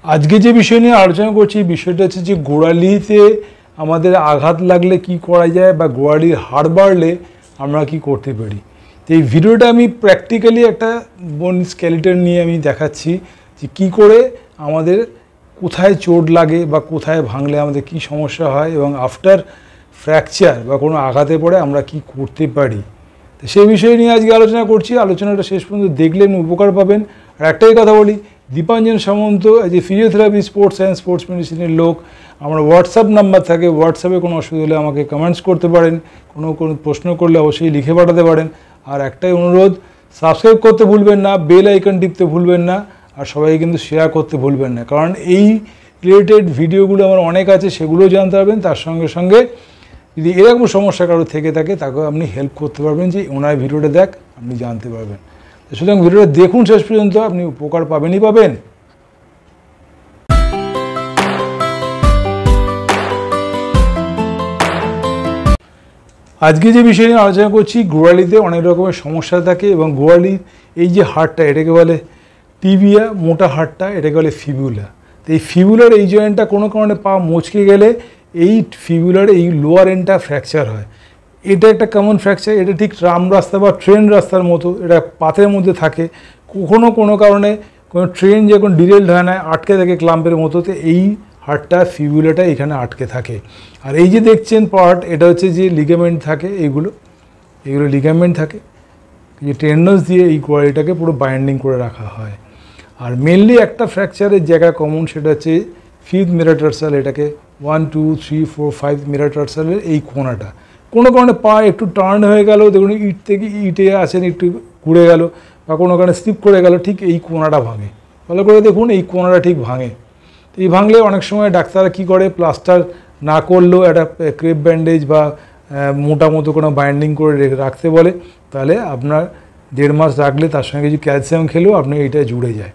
আজকে যে বিষয় নিয়ে আলোচনা করছি বিষয়টা হচ্ছে যে গোড়ালিতে আমাদের আঘাত লাগলে কি করা যায় বা গোড়ালির হাড় বাড়লে আমরা কি করতে পারি। তো এই ভিডিওটা আমি প্র্যাকটিক্যালি একটা বোন স্কেলিটন নিয়ে আমি দেখাচ্ছি যে কি করে আমাদের কোথায় চোট লাগে বা কোথায় ভাঙলে আমাদের কি সমস্যা হয় এবং আফটার ফ্র্যাকচার বা কোনো আঘাতে পড়ে আমরা কি করতে পারি। তো সেই বিষয় নিয়ে আজকে আলোচনা করছি। আলোচনাটা শেষ পর্যন্ত দেখলেন উপকার পাবেন। আর একটাই কথা বলি, দীপাঞ্জন সামন্ত যে ফিজিওথেরাপি স্পোর্টস সায়েন্স স্পোর্টস মেডিসিনের লোক, আমার হোয়াটসঅ্যাপ নাম্বার থাকে, হোয়াটসঅ্যাপে কোনো অসুবিধা হলে আমাকে কমেন্টস করতে পারেন, কোনো প্রশ্ন করলে অবশ্যই লিখে পাঠাতে পারেন। আর একটাই অনুরোধ, সাবস্ক্রাইব করতে ভুলবেন না, বেল আইকন টিপতে ভুলবেন না, আর সবাইকে কিন্তু শেয়ার করতে ভুলবেন না, কারণ এই রিলেটেড ভিডিওগুলো আমার অনেক আছে, সেগুলোও জানতে পারবেন। তার সঙ্গে সঙ্গে যদি এরকম সমস্যা কারো থেকে থাকে তাকেও আপনি হেল্প করতে পারবেন, যে ওনার ভিডিওটা দেখ, আপনি জানতে পারবেন। সুতরাং ভিডিওটা দেখুন শেষ পর্যন্ত, আপনি উপকার পাবেনই পাবেন। আজকে যে বিষয় নিয়ে আলোচনা করছি, গোড়ালিতে অনেক রকমের সমস্যা থাকে এবং গোড়ালির এই যে হাড়টা, এটাকে বলে টিবিয়া, মোটা হাড়টা, এটাকে বলে ফিবুলা। তো এই ফিবুলার এই জয়েন্টটা কোনো কারণে পা মচকে গেলে এই ফিবুলার এই লোয়ার এন্ডটা ফ্র্যাকচার হয়। এটা একটা কমন ফ্র্যাকচার। এটা ঠিক ট্রাম রাস্তা বা ট্রেন রাস্তার মতো, এটা পাতের মধ্যে থাকে। কোনো কারণে কোনো ট্রেন যখন ডিরেলড হয় না, আটকে থাকে ক্লাম্পের মতো, তো এই হাড়টা ফিবুলাটা এখানে আটকে থাকে। আর এই যে দেখছেন পার্ট, এটা হচ্ছে যে লিগামেন্ট থাকে, এগুলো লিগামেন্ট থাকে, যে টেন্ডনস দিয়ে এই গোড়ালিটাকে পুরো বাইন্ডিং করে রাখা হয়। আর মেনলি একটা ফ্র্যাকচারের জায়গা কমন, সেটা হচ্ছে ফিফথ মেটাটার্সাল, এটাকে 1 2 3 4 5 মেটাটার্সালের এই কোণাটা। কোনো কারণে পা একটু টার্ন হয়ে গেল, দেখুন ইট থেকে ইটে আছেন, একটু ঘুরে গেল বা কোনো কারণে স্লিপ করে গেল, ঠিক এই কোণাটা ভাঙে। ভালো করে দেখুন, এই কোণাটা ঠিক ভাঙে। তো এই ভাঙলে অনেক সময় ডাক্তাররা কী করে, প্লাস্টার না করলেও একটা ক্রেপ ব্যান্ডেজ বা মোটা মতো কোনো বাইন্ডিং করে রাখতে বলে। তাহলে আপনার 1.5 মাস রাখলে তার সঙ্গে কিছু ক্যালসিয়াম খেলেও আপনার এইটা জুড়ে যায়।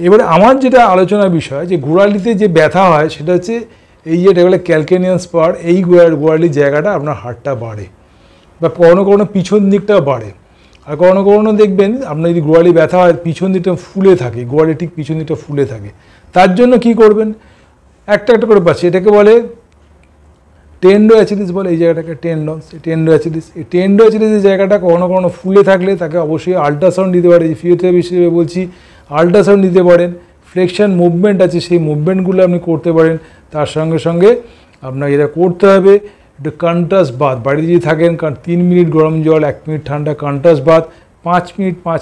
এবারে আমার যেটা আলোচনার বিষয়, যে গোড়ালিতে যে ব্যথা হয় সেটা হচ্ছে এই যে এটা বলে ক্যালকেনিয়াস পার্ট, এই গোড়ালির জায়গাটা আপনার হাড়টা বাড়ে বা কোনো পিছন দিকটাও বাড়ে। আর কোনো দেখবেন আপনার যদি গোড়ালি ব্যথা হয়, পিছন দিকটা ফুলে থাকে, গোড়ালি ঠিক পিছন দিকটা ফুলে থাকে। তার জন্য কি করবেন, একটা করে পাচ্ছি, এটাকে বলে টেন্ডো অ্যাচিলিস বলে, এই জায়গাটাকে টেন্ডো অ্যাচিলিস। এই টেন্ডো অ্যাচিলিসের জায়গাটা কোনো ফুলে থাকলে তাকে অবশ্যই আল্ট্রাসাউন্ড দিতে পারে। ফিজিওথেরাপি হিসেবে বলছি, আল্ট্রাসাউন্ড দিতে পারেন। ফ্লেকশন মুভমেন্ট আছে, সেই মুভমেন্টগুলো আপনি করতে পারেন। তার সঙ্গে সঙ্গে আপনার এটা করতে হবে একটু কন্ট্রাস্ট বাথ, বাড়িতে যদি থাকেন 3 মিনিট গরম জল, 1 মিনিট ঠান্ডা, কন্ট্রাস্ট বাথ 5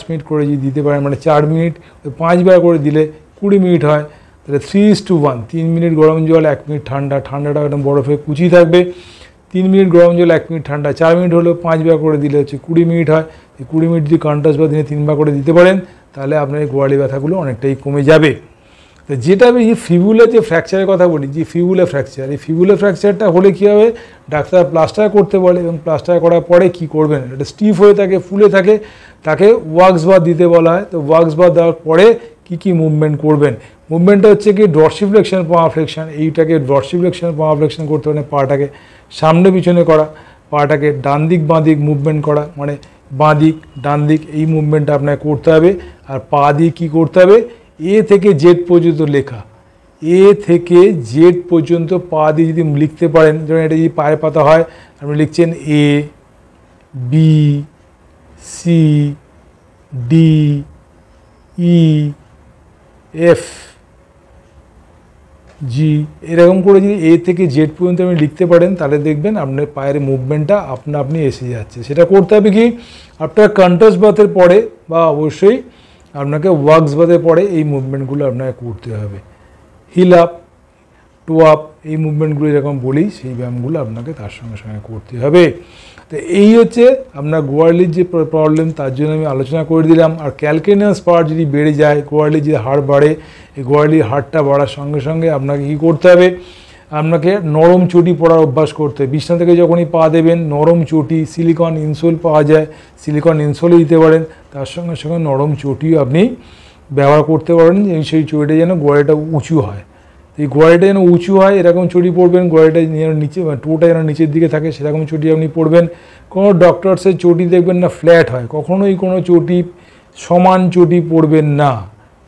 মিনিট করে যদি দিতে পারেন, মানে 4 মিনিট, 5 বার করে দিলে 20 মিনিট হয়, তাহলে 3:1, 3 মিনিট গরম জল, 1 মিনিট ঠান্ডা, ঠান্ডাটা একদম বরফে কুচি থাকবে। 3 মিনিট গরম জল, 1 মিনিট ঠান্ডা, 4 মিনিট হলো, 5 বার করে দিলে হচ্ছে 20 মিনিট হয়। এই 20 মিনিট যদি কন্ট্রাস্ট বাথ দিনে 3 বার করে দিতে পারেন, তাহলে আপনার এই গোড়ালি ব্যথাগুলো অনেকটাই কমে যাবে। তো যেটা আমি এই ফিবুলার যে ফ্র্যাকচারের কথা বলি, যে ফিবুলার ফ্র্যাকচার, এই ফিবুলার ফ্র্যাকচারটা হলে কী হবে, ডাক্তার প্লাস্টার করতে বলে এবং প্লাস্টার করার পরে কি করবেন, এটা স্টিফ হয়ে থাকে, ফুলে থাকে, তাকে ওয়াক্স বাথ দিতে বলা হয়। তো ওয়াক্স বাথ দেওয়ার পরে কি মুভমেন্ট করবেন, মুভমেন্টটা হচ্ছে কি ডরসিফ্লেকশন, পাওয়া ফ্লেকশন। এইটাকে ডরসিফ্লেকশন, পাওয়া ফ্লেকশন করতে মানে পাটাকে সামনে পিছনে করা, পাটাকে ডান দিক বাঁ দিক মুভমেন্ট করা, মানে বাঁ দিক ডান দিক, এই মুভমেন্টটা আপনাকে করতে হবে। আর পা দিয়ে কী করতে হবে, এ থেকে জেড পর্যন্ত লেখা, এ থেকে জেড পর্যন্ত পা দিয়ে যদি লিখতে পারেন, যেমন এটা যদি পায়ের পাতা হয়, আপনি লিখছেন A B C D E F G, এরকম করে যদি এ থেকে জেড পর্যন্ত আপনি লিখতে পারেন, তাহলে দেখবেন আপনার পায়ের মুভমেন্টটা আপনি এসে যাচ্ছে। সেটা করতে হবে কি, আপনার কন্ট্রাস্ট বাথের পরে বা অবশ্যই আপনাকে ওয়াক্স বাথের পরে এই মুভমেন্টগুলো আপনাকে করতে হবে। হিল আপ, টো আপ, এই মুভমেন্টগুলো যেরকম বলি, সেই ব্যায়ামগুলো আপনাকে তার সঙ্গে সঙ্গে করতে হবে। তো এই হচ্ছে আপনার গোড়ালির যে প্রবলেম, তার জন্য আমি আলোচনা করে দিলাম। আর ক্যালকেনিয়াস পার্ট যদি বেড়ে যায়, গোড়ালির যে হাড় বাড়ে, এই গোড়ালির হাড়টা বাড়ার সঙ্গে সঙ্গে আপনাকে কী করতে হবে, আপনাকে নরম চটি পরার অভ্যাস করতে হবে। বিছনা থেকে যখনই পা দেবেন, নরম চটি, সিলিকন ইনসোল পাওয়া যায়, সিলিকন ইনসোলে দিতে পারেন। তার সঙ্গে সঙ্গে নরম চটিও আপনি ব্যবহার করতে পারেন, সেই চটিটা যেন গোড়ালিটা উঁচু হয়। এই গোড়ালিটা যেন উঁচু হয়, এরকম চটি পরবেন। গোড়ালিটা যেন নিচে, টোটা যেন নিচের দিকে থাকে, সেরকম চটি আপনি পরবেন। কোনো ডক্টরসের চটি দেখবেন না ফ্ল্যাট হয়, কখনোই কোনো চটি সমান চটি পরবেন না,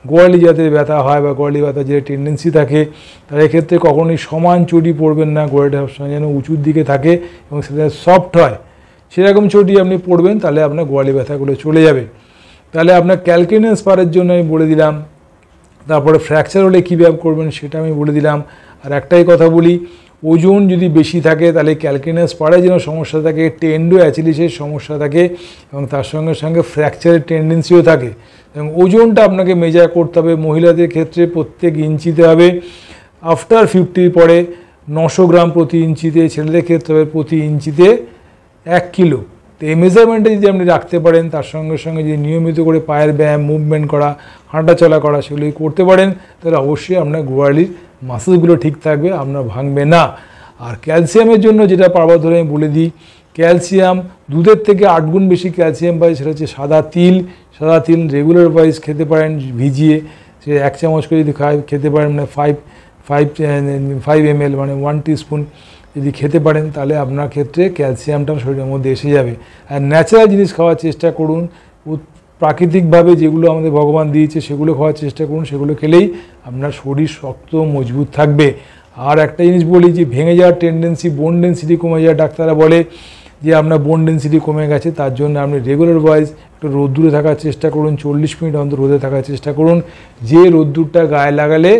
গোড়ালি যাদের ব্যথা হয় বা গোড়ালি ব্যথা যে টেন্ডেন্সি থাকে তার এক্ষেত্রে কখনোই সমান চটি পড়বেন না, গোড়ালিটা সবসময় যেন উঁচুর দিকে থাকে এবং সেটা সফট হয়, সেরকম চটি আপনি পড়বেন, তাহলে আপনার গোড়ালি ব্যথাগুলো চলে যাবে। তাহলে আপনার ক্যালকেনিয়াস স্পারের জন্য আমি বলে দিলাম। তারপরে ফ্র্যাকচার হলে কীভাবে করবেন সেটা আমি বলে দিলাম। আর একটাই কথা বলি, ওজন যদি বেশি থাকে তাহলে ক্যালকেনিয়াস স্পারে যেন সমস্যা থাকে, টেন্ডো অ্যাচিলিসের সমস্যা থাকে এবং তার সঙ্গে সঙ্গে ফ্র্যাকচারের টেন্ডেন্সিও থাকে। এবং ওজনটা আপনাকে মেজার করতে হবে। মহিলাদের ক্ষেত্রে প্রত্যেক ইঞ্চিতে হবে আফটার 50 পরে 900 গ্রাম প্রতি ইঞ্চিতে, ছেলেদের ক্ষেত্রে হবে প্রতি ইঞ্চিতে 1 কিলো। তো এই মেজারমেন্টে যদি আপনি রাখতে পারেন, তার সঙ্গে সঙ্গে যদি নিয়মিত করে পায়ের ব্যায়াম, মুভমেন্ট করা, হাঁটাচলা করা সেগুলি করতে পারেন, তাহলে অবশ্যই আপনার গোড়ালির মাসেলগুলো ঠিক থাকবে, আপনার ভাঙবে না। আর ক্যালসিয়ামের জন্য যেটা পারবার ধরে আমি বলে দিই, ক্যালসিয়াম দুধের থেকে 8 গুণ বেশি ক্যালসিয়াম পাই, সেটা হচ্ছে সাদা তিল। সাদা তিল রেগুলার ওয়াইজ খেতে পারেন ভিজিয়ে, সে 1 চামচ করে যদি খেতে পারেন, মানে 5 ml মানে 1 টিস্পুন যদি খেতে পারেন, তাহলে আপনার ক্ষেত্রে ক্যালসিয়ামটা শরীরের মধ্যে এসে যাবে। আর ন্যাচারাল জিনিস খাওয়ার চেষ্টা করুন, প্রাকৃতিকভাবে যেগুলো আমাদের ভগবান দিয়েছে সেগুলো খাওয়ার চেষ্টা করুন, সেগুলো খেলেই আপনার শরীর শক্ত মজবুত থাকবে। আর একটা জিনিস বলি যে ভেঙে যাওয়ার টেন্ডেন্সি, বোন ডেন্সিটি কমে যাওয়ার, ডাক্তাররা বলে যে আপনার বোন ডেন্সিটি কমে গেছে, তার জন্য আপনি রেগুলার ওয়াইজ একটু রোদ্দুরে থাকার চেষ্টা করুন, 40 মিনিট অন্তর রোদে থাকার চেষ্টা করুন। যে রোদ্দুরটা গায়ে লাগালে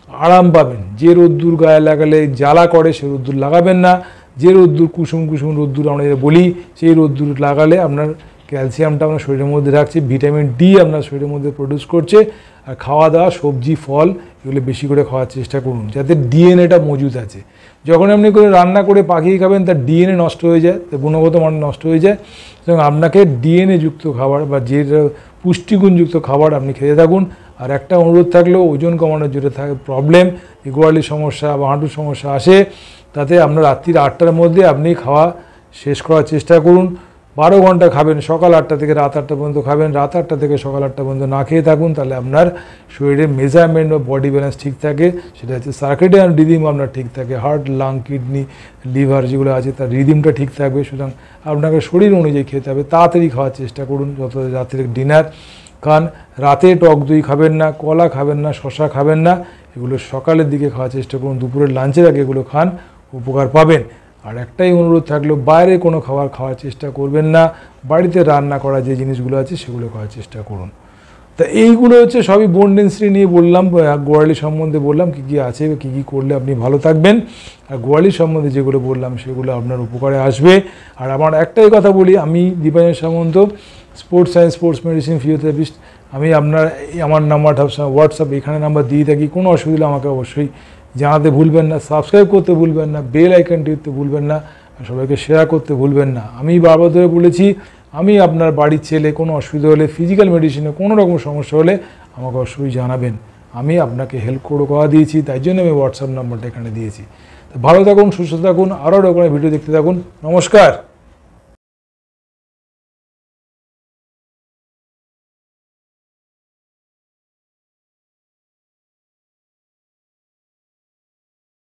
আরাম পাবেন, যে রোদ্দুর গায়ে লাগালে জ্বালা করে সে রোদ্দুর লাগাবেন না। যে রোদ্দুর কুসুম কুসুম রোদ্দুর আমরা বলি, সেই রোদ্দুর লাগালে আপনার ক্যালসিয়ামটা আপনার শরীরের মধ্যে রাখছে, ভিটামিন ডি আপনার শরীরের মধ্যে প্রডিউস করছে। আর খাওয়া দাওয়া, সবজি, ফল এগুলো বেশি করে খাওয়ার চেষ্টা করুন, যাতে ডিএনএটা মজুদ আছে। যখন আপনি করে রান্না করে পাকিয়ে খাবেন, তার ডিএনএ নষ্ট হয়ে যায়, তার গুণগত মান নষ্ট হয়ে যায়। এবং আপনাকে ডিএনএ যুক্ত খাবার বা যে পুষ্টিগুণযুক্ত খাবার আপনি খেতে থাকুন। আর একটা অনুরোধ থাকলেও, ওজন কমানোর যেটা থাকে প্রবলেম, গোড়ালির সমস্যা বা হাঁটুর সমস্যা আসে, তাতে আপনার রাত্রির 8টার মধ্যে আপনি খাওয়া শেষ করার চেষ্টা করুন। 12 ঘন্টা খাবেন, সকাল 8টা থেকে রাত 8টা পর্যন্ত খাবেন, রাত 8টা থেকে সকাল 8টা পর্যন্ত না খেয়ে থাকুন, তাহলে আপনার শরীরের মেজারমেন্ট বা বডি ব্যালেন্স ঠিক থাকে। সেটা হচ্ছে সার্কেডিয়ান রিদিম আপনার ঠিক থাকে, হার্ট, লাং, কিডনি, লিভার যেগুলো আছে তার রিদিমটা ঠিক থাকবে। সুতরাং আপনাকে শরীর অনুযায়ী খেতে হবে। তাড়াতাড়ি খাওয়ার চেষ্টা করুন, যত রাত্রে ডিনার খান, রাতে টক দই খাবেন না, কলা খাবেন না, শশা খাবেন না, এগুলো সকালের দিকে খাওয়ার চেষ্টা করুন। দুপুরের লাঞ্চের আগে এগুলো খান, উপকার পাবেন। আর একটাই অনুরোধ থাকলো, বাইরে কোনো খাবার খাওয়ার চেষ্টা করবেন না, বাড়িতে রান্না করা যে জিনিসগুলো আছে সেগুলো খাওয়ার চেষ্টা করুন। তা এইগুলো হচ্ছে সবই বোন ডেন্সিটি নিয়ে বললাম, গোড়ালি সম্বন্ধে বললাম কী কী আছে, কী কী করলে আপনি ভালো থাকবেন। আর গোড়ালি সম্বন্ধে যেগুলো বললাম সেগুলো আপনার উপকারে আসবে। আর আমার একটাই কথা বলি, আমি Dipanjan Samanta, sports science, sports medicine, physiotherapist. আমি আমার নাম্বারটা হোয়াটসঅ্যাপ এখানে নাম্বার দিয়ে থাকি। কোনো অসুবিধা আমাকে অবশ্যই জানাতে ভুলবেন না, সাবস্ক্রাইব করতে ভুলবেন না, বেল আইকন টিপতে ভুলবেন না, সবাইকে শেয়ার করতে ভুলবেন না। আমি বারবার ধরে বলেছি, আমি আপনার বাড়ির ছেলে, কোনো অসুবিধা হলে, ফিজিক্যাল মেডিসিনে কোনো রকম সমস্যা হলে আমাকে অবশ্যই জানাবেন। আমি আপনাকে হেল্প করা দিয়েছি, তাই জন্য আমি হোয়াটসঅ্যাপ নাম্বারটা এখানে দিয়েছি। ভালো থাকুন, সুস্থ থাকুন, আরও রকমের ভিডিও দেখতে থাকুন। নমস্কার।